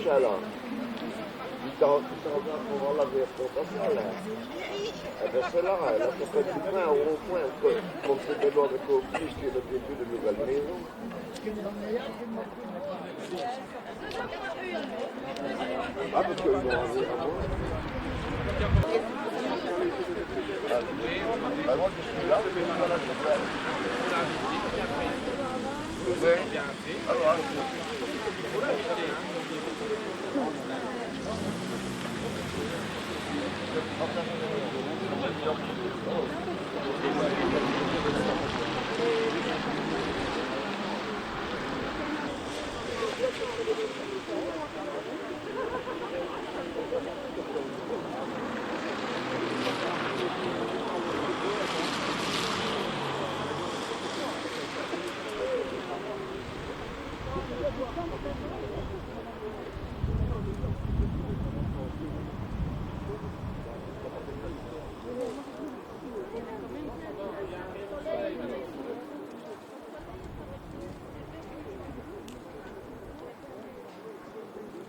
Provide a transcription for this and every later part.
ça là. Il t'en va pour la verre là. Eh bien c'est là, ça fait du pain au point comme c'est de l'ordre de plus qui est le début de nouvelle maison. Ah, parce qu'ils vont aller à moi. Alors, je suis là, je vais là, je vais. Alors,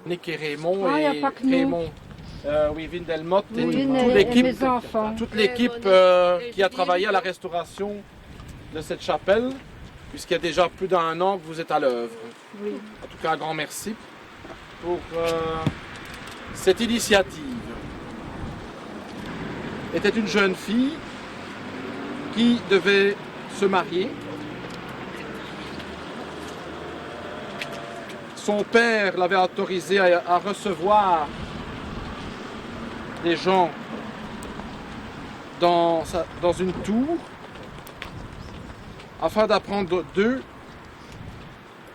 Nick et Raymond Ah, y a et pas que nous. Raymond, oui, Vindelmotte et Et mes enfants. toute l'équipe qui a travaillé à la restauration de cette chapelle, puisqu'il y a déjà plus d'1 an que vous êtes à l'œuvre. Oui. En tout cas, un grand merci pour cette initiative. Était une jeune fille qui devait se marier. Son père l'avait autorisé à recevoir des gens dans une tour afin d'apprendre d'eux,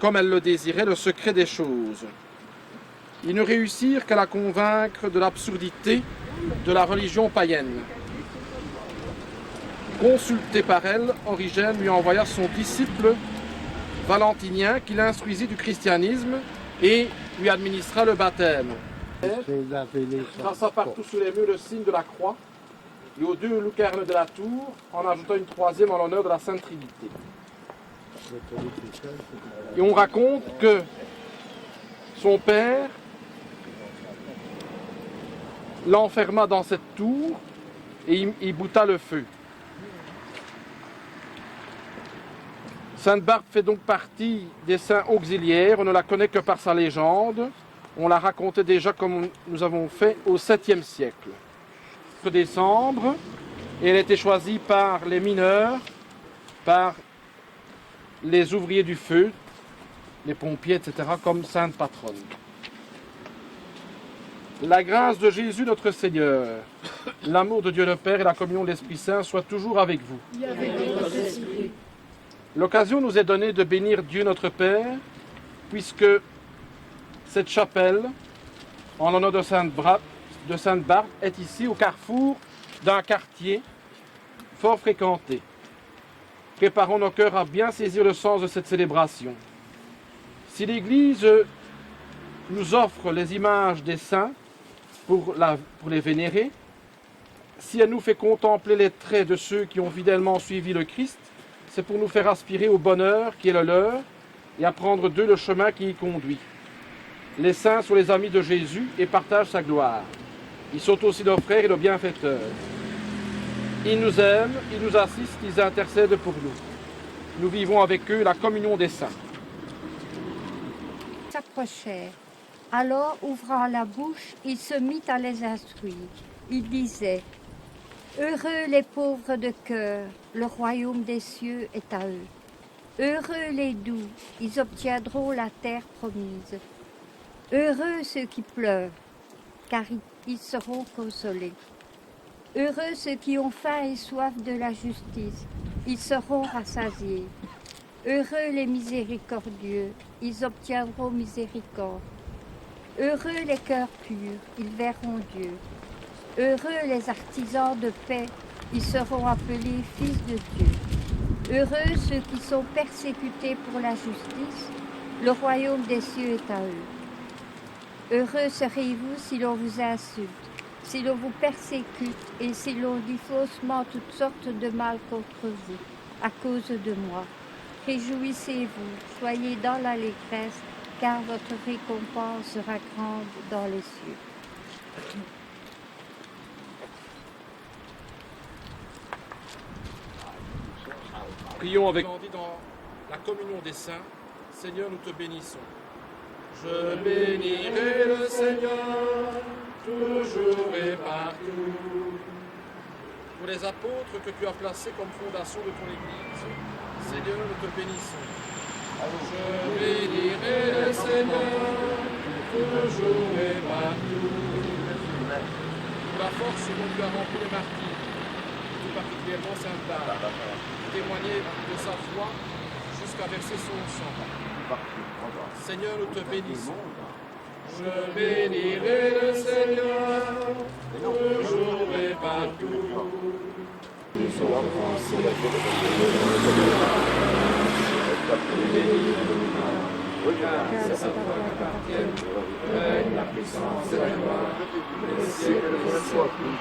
comme elle le désirait, le secret des choses. Ils ne réussirent qu'à la convaincre de l'absurdité de la religion païenne. Consulté par elle, Origène lui envoya son disciple Valentinien qui l'instruisit du christianisme et lui administra le baptême. Traça partout sur les murs le signe de la croix et aux 2 lucarnes de la tour en ajouta une 3e en l'honneur de la Sainte Trinité. Et on raconte que son père l'enferma dans cette tour et il bouta le feu. Sainte Barbe fait donc partie des saints auxiliaires. On ne la connaît que par sa légende. On la racontait déjà comme nous avons fait au 7e siècle. Décembre, et elle a été choisie par les mineurs, par les ouvriers du feu, les pompiers, etc., comme sainte patronne. La grâce de Jésus notre Seigneur, l'amour de Dieu le Père et la communion de l'Esprit Saint soient toujours avec vous. L'occasion nous est donnée de bénir Dieu notre Père, puisque cette chapelle, en l'honneur de Sainte Barbe, est ici au carrefour d'un quartier fort fréquenté. Préparons nos cœurs à bien saisir le sens de cette célébration. Si l'Église nous offre les images des saints pour les vénérer, si elle nous fait contempler les traits de ceux qui ont fidèlement suivi le Christ, c'est pour nous faire aspirer au bonheur qui est le leur et apprendre d'eux le chemin qui y conduit. Les saints sont les amis de Jésus et partagent sa gloire. Ils sont aussi nos frères et nos bienfaiteurs. Ils nous aiment, ils nous assistent, ils intercèdent pour nous. Nous vivons avec eux la communion des saints. S'approchèrent. Alors, ouvrant la bouche, il se mit à les instruire. Il disait: Heureux les pauvres de cœur, le royaume des cieux est à eux. Heureux les doux, ils obtiendront la terre promise. Heureux ceux qui pleurent, car ils seront consolés. Heureux ceux qui ont faim et soif de la justice, ils seront rassasiés. Heureux les miséricordieux, ils obtiendront miséricorde. Heureux les cœurs purs, ils verront Dieu. Heureux les artisans de paix, ils seront appelés fils de Dieu. Heureux ceux qui sont persécutés pour la justice, le royaume des cieux est à eux. Heureux serez-vous si l'on vous insulte, si l'on vous persécute et si l'on dit faussement toutes sortes de mal contre vous, à cause de moi. Réjouissez-vous, soyez dans l'allégresse, car votre récompense sera grande dans les cieux. Prions avec on dit dans la communion des saints, Seigneur, nous te bénissons. Je bénirai le Seigneur, toujours et partout. Pour les apôtres que tu as placés comme fondation de ton Église, Seigneur, nous te bénissons. Je bénirai le Seigneur, toujours et partout. Pour la force dont tu as rempli les martyrs, tout particulièrement Sainte Barbe, témoigner de sa foi jusqu'à verser son sang. Seigneur, nous te bénissons. Je bénirai le Seigneur, toujours et partout. La puissance et la gloire, les siècles des siècles.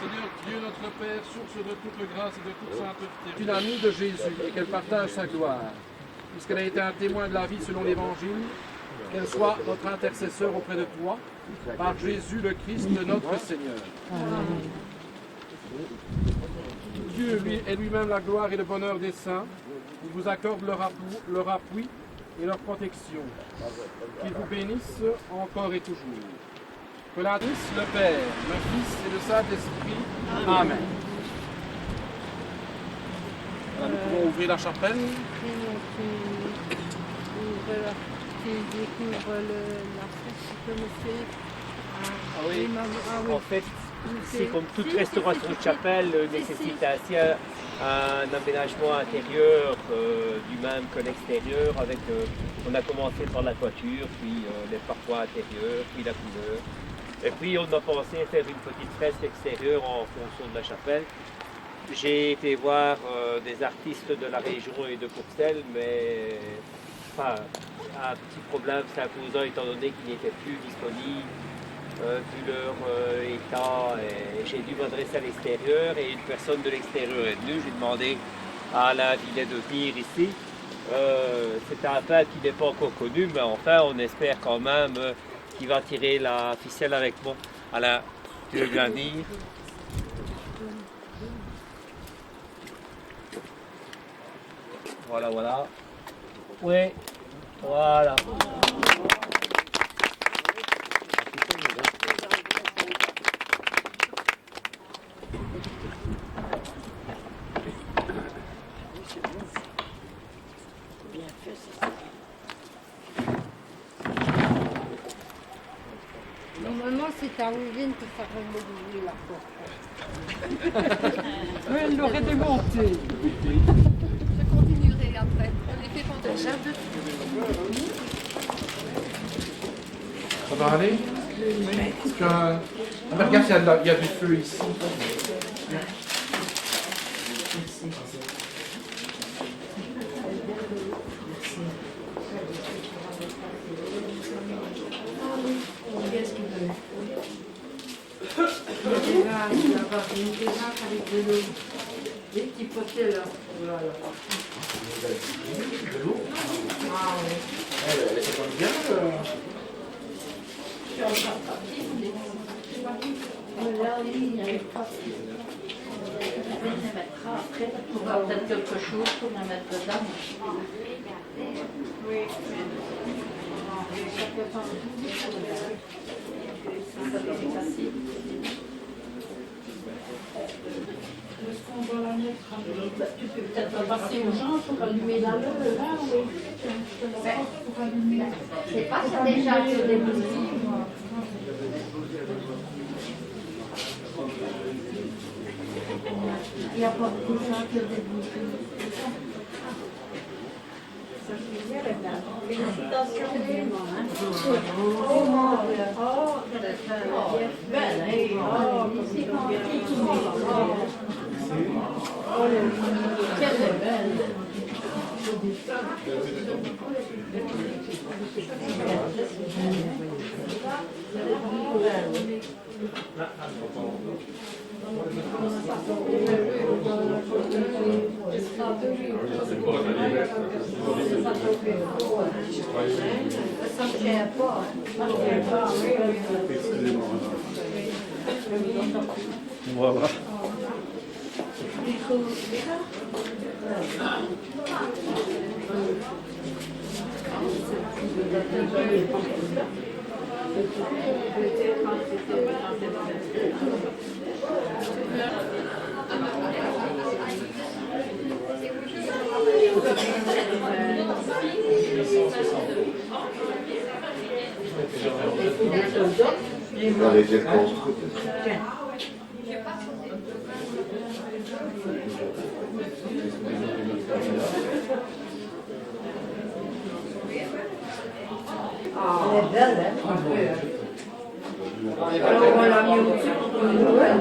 Seigneur Dieu notre Père, source de toute grâce et de toute sainteté, une amie de Jésus et qu'elle partage sa gloire, puisqu'elle a été un témoin de la vie selon l'Évangile, qu'elle soit notre intercesseur auprès de toi, par Jésus le Christ, notre Seigneur. Dieu lui est lui-même la gloire et le bonheur des saints, il vous accorde leur appui et leur protection, qu'il vous bénisse encore et toujours. Que la bénisse le Père, le Fils et le Saint-Esprit. Amen. Nous pouvons ouvrir la chapelle. Tu découvres la fête que nous fait. Oui, en fait, c'est comme toute restauration de chapelle nécessite ainsi un aménagement intérieur du même que l'extérieur. On a commencé par la toiture, puis les parois intérieures, puis la couleur. Et puis on a pensé faire une petite fresque extérieure en fonction de la chapelle. J'ai été voir des artistes de la région et de Courcelles, mais enfin, un petit problème s'imposant étant donné qu'ils n'étaient plus disponibles vu leur état. J'ai dû m'adresser à l'extérieur et une personne de l'extérieur est venue. J'ai demandé à Alain Villet de venir ici. C'est un peintre qui n'est pas encore connu, mais enfin on espère quand même qu'il va tirer la ficelle avec moi. Alain, tu veux bien venir? Voilà, voilà. Oui, voilà. Normalement, c'est à Ouvine que ça remodeler la porte. Oui, elle l'aurait démonté. Je continuerai après. On les fait pendant Ça va aller? Mais regarde, il y a du feu ici. Une terrasse avec de l'eau. Des petits potets là. Voilà. De l'eau? Ah oui. Elle est pas bien. Après, on va peut-être quelque chose pour la mettre dedans. Oui. Est-ce qu'on va la mettre? Tu peux peut-être passer aux gens pour allumer la lumière, là, oui. Pour allumer. Je sais pas, c'est déjà sur des bougies. Il n'y a pas de gens qui ont des bougies. Félicitations. Voilà. Dans les ailes construites. Elle est belle, hein, un peu. Alors on l'a mis au-dessus pour une nouvelle.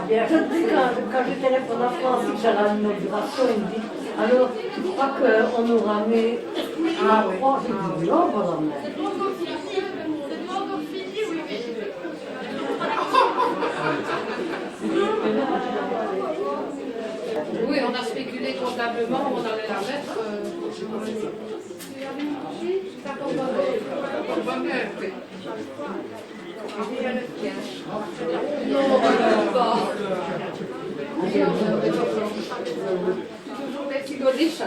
Je te dis, quand je téléphone à France, que j'ai la l'inauguration, il me dit, alors tu crois qu'on aura mis... Ah oui. Je dis, non, on va la mettre. Oui, on a spéculé comptablement, on allait la mettre. Ça tombe bien, oui. Non, pas. Toujours des petits goliches.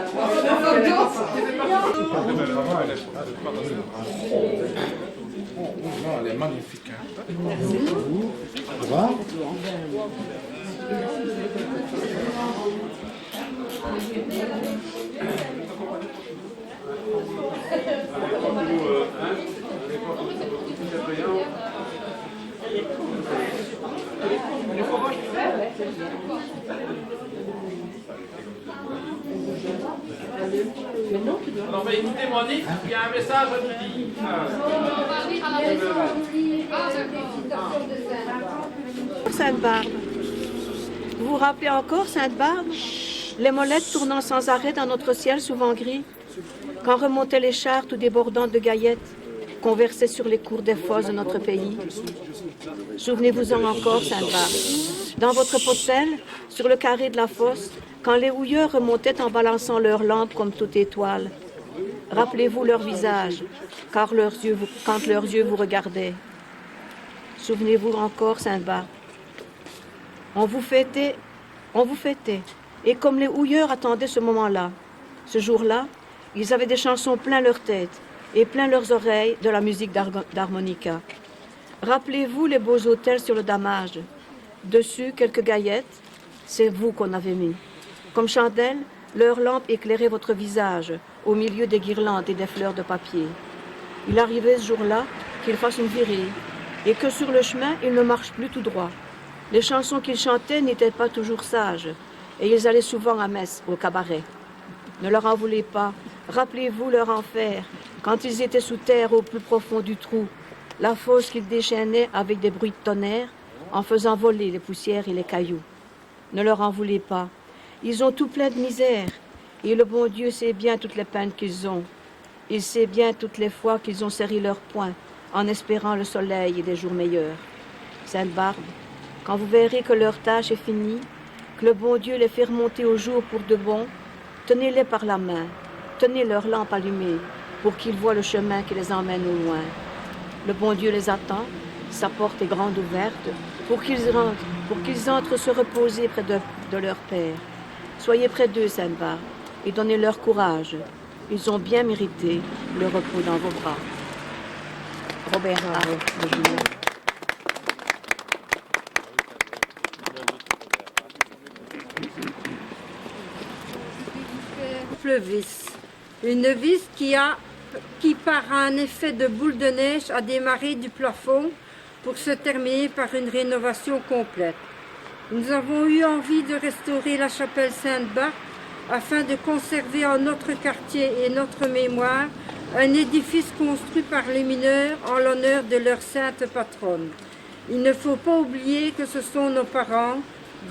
Non, elle est magnifique. Hein. Au revoir. Alors, bah, écoutez, Monique, il y a un message à nous dire. On va lire à la maison. Ah, d'accord. Sainte-Barbe. Vous vous rappelez encore Sainte-Barbe? Les molettes tournant sans arrêt dans notre ciel souvent gris, quand remontaient les chars tout débordants de gaillettes, qu'on versait sur les cours des fosses de notre pays. Souvenez-vous-en encore, Sainte-Barbe. Dans votre potel, sur le carré de la fosse, quand les houilleurs remontaient en balançant leurs lampes comme toute étoile. Rappelez-vous leur visage, quand leurs yeux vous regardaient. Souvenez-vous encore, Sainte-Barbe. On vous fêtait, et comme les houilleurs attendaient ce moment-là, ce jour-là, ils avaient des chansons plein leur tête et plein leurs oreilles de la musique d'harmonica. Rappelez-vous les beaux autels sur le damage. Dessus, quelques gaillettes, c'est vous qu'on avait mis. Comme chandelles, leurs lampes éclairaient votre visage au milieu des guirlandes et des fleurs de papier. Il arrivait ce jour-là qu'ils fassent une virée et que sur le chemin, ils ne marchent plus tout droit. Les chansons qu'ils chantaient n'étaient pas toujours sages et ils allaient souvent à messe, au cabaret. Ne leur en voulez pas. Rappelez-vous leur enfer, quand ils étaient sous terre au plus profond du trou, la fosse qu'ils déchaînaient avec des bruits de tonnerre en faisant voler les poussières et les cailloux. Ne leur en voulez pas. Ils ont tout plein de misère et le bon Dieu sait bien toutes les peines qu'ils ont. Il sait bien toutes les fois qu'ils ont serré leurs poings en espérant le soleil et des jours meilleurs. Sainte-Barbe, quand vous verrez que leur tâche est finie, que le bon Dieu les fait remonter au jour pour de bon, tenez-les par la main, tenez leur lampe allumée pour qu'ils voient le chemin qui les emmène au loin. Le bon Dieu les attend, sa porte est grande ouverte, pour qu'ils entrent se reposer près de leur Père. Soyez près d'eux, Sainte-Barbe, et donnez-leur courage. Ils ont bien mérité le repos dans vos bras. Robert A. de Julien. Vis. Une vis qui par un effet de boule de neige a démarré du plafond pour se terminer par une rénovation complète. Nous avons eu envie de restaurer la chapelle Sainte-Barbe afin de conserver en notre quartier et notre mémoire un édifice construit par les mineurs en l'honneur de leur sainte patronne. Il ne faut pas oublier que ce sont nos parents,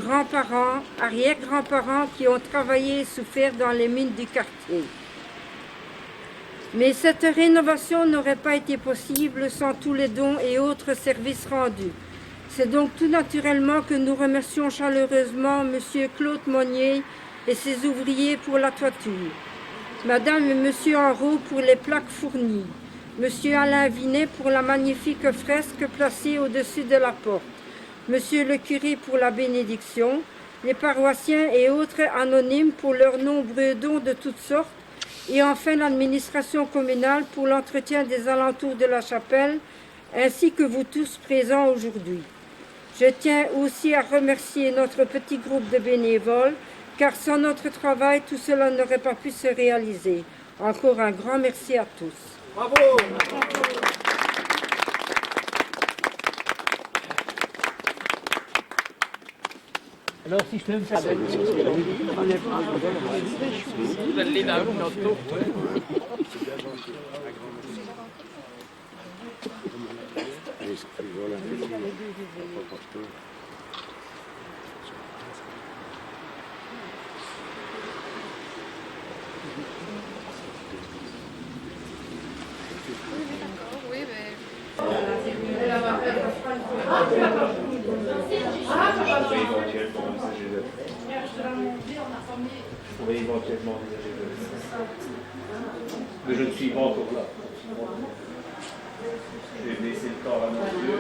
grands-parents, arrière-grands-parents qui ont travaillé et souffert dans les mines du quartier. Mais cette rénovation n'aurait pas été possible sans tous les dons et autres services rendus. C'est donc tout naturellement que nous remercions chaleureusement M. Claude Monnier et ses ouvriers pour la toiture, Madame et M. Henrault pour les plaques fournies, M. Alain Vinet pour la magnifique fresque placée au-dessus de la porte, M. le curé pour la bénédiction, les paroissiens et autres anonymes pour leurs nombreux dons de toutes sortes, et enfin l'administration communale pour l'entretien des alentours de la chapelle, ainsi que vous tous présents aujourd'hui. Je tiens aussi à remercier notre petit groupe de bénévoles, car sans notre travail, tout cela n'aurait pas pu se réaliser. Encore un grand merci à tous. Bravo! Alors si je peux me faire... Oui, mais... Je pourrais éventuellement envisager de... Mais je ne suis pas encore là. Je vais laisser le temps à mon Dieu.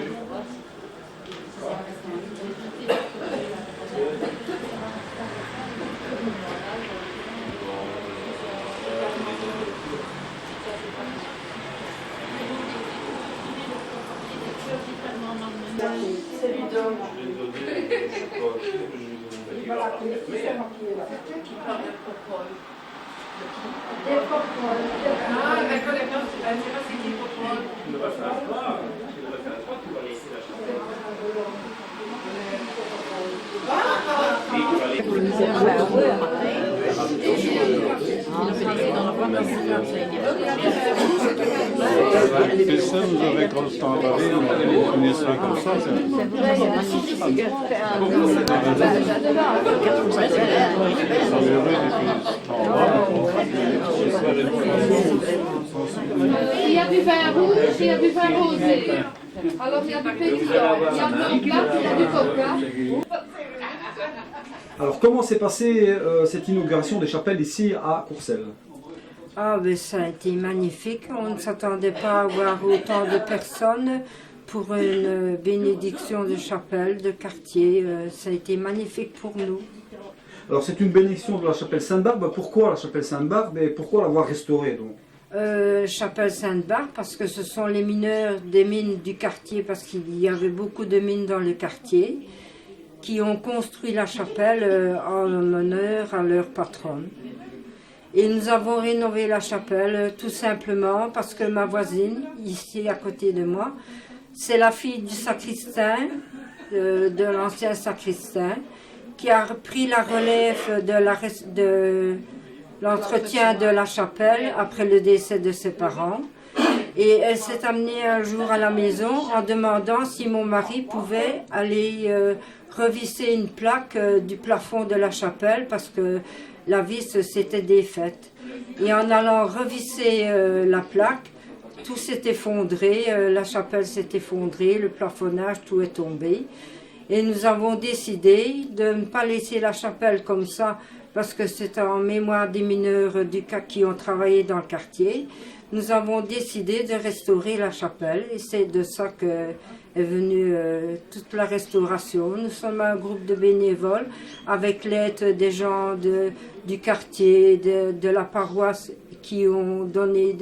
Et ça, vous aurez quand le temps d'arriver, on est comme ça, c'est vrai, il y a il y a du vin rouge, il y a du vin rosé. Alors il y a du pétillant, il y a du blanc, il y a du coca. Alors comment s'est passée cette inauguration des chapelles ici à Courcelles? Ah, ben, ça a été magnifique. On ne s'attendait pas à avoir autant de personnes pour une bénédiction de chapelle, de quartier. Ça a été magnifique pour nous. Alors c'est une bénédiction de la chapelle Sainte-Barbe. Pourquoi la chapelle Sainte-Barbe et pourquoi l'avoir restaurée donc? Chapelle Sainte-Barbe parce que ce sont les mineurs des mines du quartier, parce qu'il y avait beaucoup de mines dans le quartier, qui ont construit la chapelle en honneur à leur patronne. Et nous avons rénové la chapelle tout simplement parce que ma voisine, ici à côté de moi, c'est la fille du sacristain, de l'ancien sacristain, qui a pris la relève de l'entretien de la chapelle après le décès de ses parents. Et elle s'est amenée un jour à la maison en demandant si mon mari pouvait aller revisser une plaque du plafond de la chapelle parce que la vis s'était défaite. Et en allant revisser la plaque, tout s'est effondré, la chapelle s'est effondrée, le plafonnage, tout est tombé. Et nous avons décidé de ne pas laisser la chapelle comme ça, parce que c'est en mémoire des mineurs qui ont travaillé dans le quartier. Nous avons décidé de restaurer la chapelle, et c'est de ça qu'est venue toute la restauration. Nous sommes un groupe de bénévoles, avec l'aide des gens du quartier, de la paroisse, qui ont donné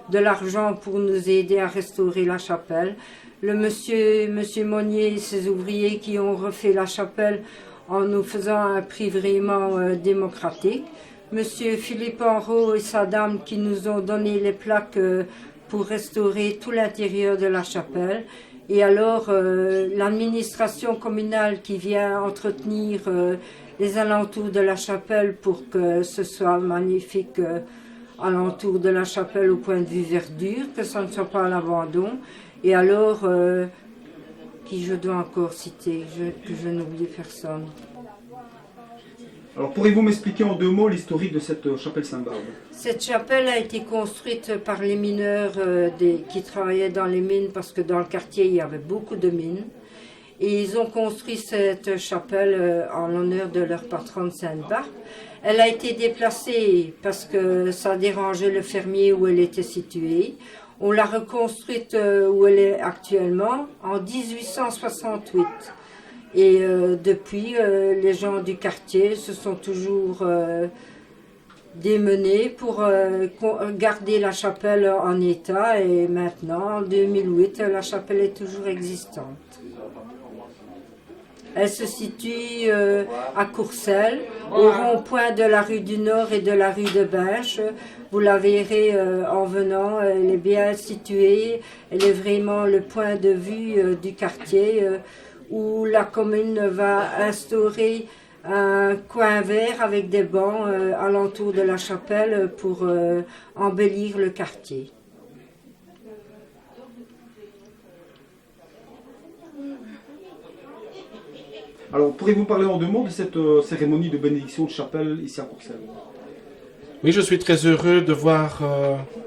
de l'argent pour nous aider à restaurer la chapelle. Le monsieur Monnier et ses ouvriers qui ont refait la chapelle en nous faisant un prix vraiment démocratique. Monsieur Philippe Henrault et sa dame qui nous ont donné les plaques pour restaurer tout l'intérieur de la chapelle. Et alors l'administration communale qui vient entretenir les alentours de la chapelle pour que ce soit magnifique alentour de la chapelle au point de vue verdure, que ça ne soit pas à l'abandon. Et alors, qui je dois encore citer, que je n'oublie personne. Alors pourriez-vous m'expliquer en 2 mots l'historique de cette chapelle Sainte-Barbe? Cette chapelle a été construite par les mineurs qui travaillaient dans les mines parce que dans le quartier il y avait beaucoup de mines. Et ils ont construit cette chapelle en l'honneur de leur patronne Sainte-Barbe. Elle a été déplacée parce que ça dérangeait le fermier où elle était située. On l'a reconstruite où elle est actuellement en 1868. Et depuis, les gens du quartier se sont toujours démenés pour garder la chapelle en état. Et maintenant, en 2008, la chapelle est toujours existante. Elle se situe à Courcelles, au rond-point de la rue du Nord et de la rue de Binche. Vous la verrez en venant, elle est bien située. Elle est vraiment le point de vue du quartier où la commune va instaurer un coin vert avec des bancs alentour de la chapelle pour embellir le quartier. Alors, pourriez-vous parler en 2 mots de cette cérémonie de bénédiction de chapelle ici à Courcelles? Oui, je suis très heureux de voir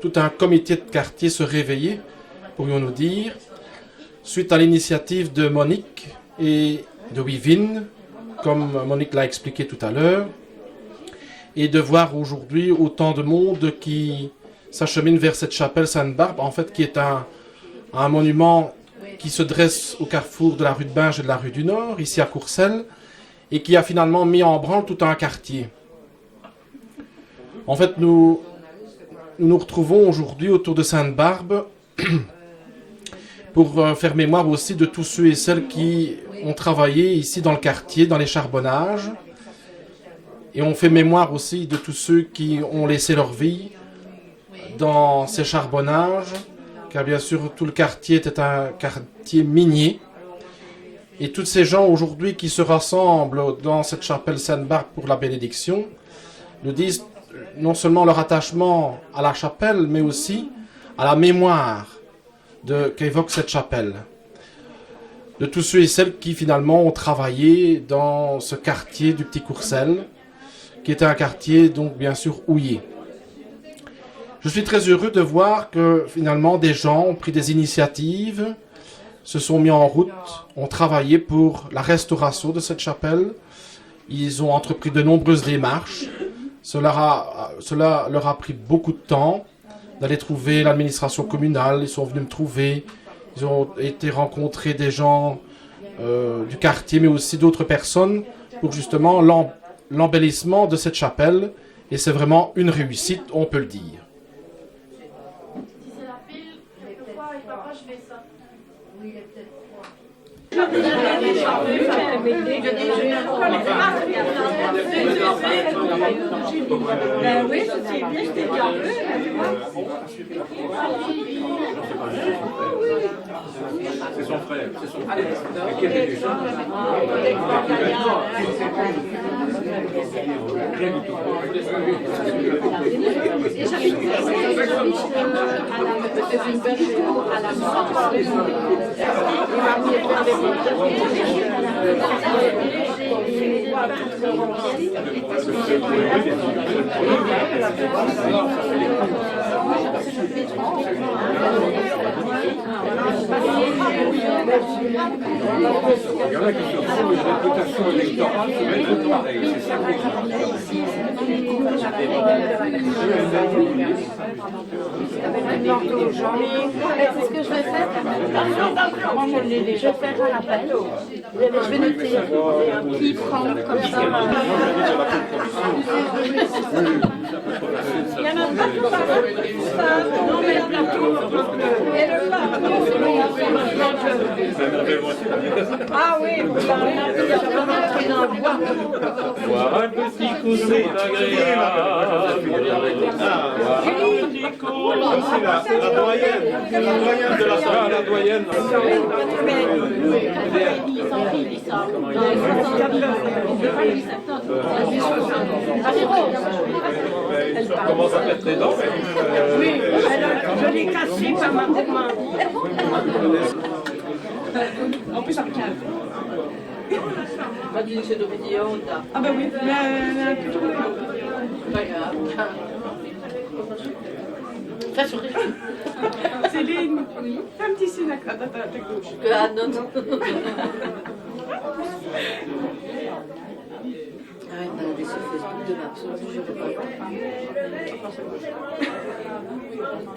tout un comité de quartier se réveiller, pourrions-nous dire, suite à l'initiative de Monique et de Wivin, comme Monique l'a expliqué tout à l'heure, et de voir aujourd'hui autant de monde qui s'achemine vers cette chapelle Sainte-Barbe, en fait qui est un monument qui se dresse au carrefour de la rue de Binge et de la rue du Nord, ici à Courcelles, et qui a finalement mis en branle tout un quartier. En fait, nous nous retrouvons aujourd'hui autour de Sainte-Barbe pour faire mémoire aussi de tous ceux et celles qui ont travaillé ici dans le quartier, dans les charbonnages, et on fait mémoire aussi de tous ceux qui ont laissé leur vie dans ces charbonnages, car bien sûr tout le quartier était un quartier minier. Et tous ces gens aujourd'hui qui se rassemblent dans cette chapelle Sainte-Barbe pour la bénédiction nous disent non seulement leur attachement à la chapelle, mais aussi à la mémoire qu'évoque cette chapelle. De tous ceux et celles qui finalement ont travaillé dans ce quartier du Petit Courcelles, qui était un quartier donc bien sûr houillé. Je suis très heureux de voir que finalement des gens ont pris des initiatives, se sont mis en route, ont travaillé pour la restauration de cette chapelle. Ils ont entrepris de nombreuses démarches. Cela leur a pris beaucoup de temps d'aller trouver l'administration communale. Ils sont venus me trouver. Ils ont été rencontrer des gens du quartier, mais aussi d'autres personnes pour justement l'embellissement de cette chapelle. Et c'est vraiment une réussite, on peut le dire. Oui, c'est bien, je t'ai bien vu. C'est son frère. C'est son frère. Il y en a qui se font une réputation électorale qui va être pareille. C'est ça C'est ce que je vais faire. Moi, je vais faire un appel. Je vais noter qui prend comme ça. Il y en a pas qui parlent. Non, mais il y en a tout. Et le parcours, ah oui, vous parlez dans le bois. Voir un petit coup, c'est agréable. Voir un petit coup, c'est la doyenne. La doyenne de la soirée, la doyenne. Ça commence à mettre les dents. Oui, je l'ai cassé par ma maman. En plus, ça me calme. Ah ben oui, mais toujours là. Céline, fais un petit signe à ta gauche. Ah non, non. Arrête de regarder sur Facebook de ma absolument, je ne peux pas.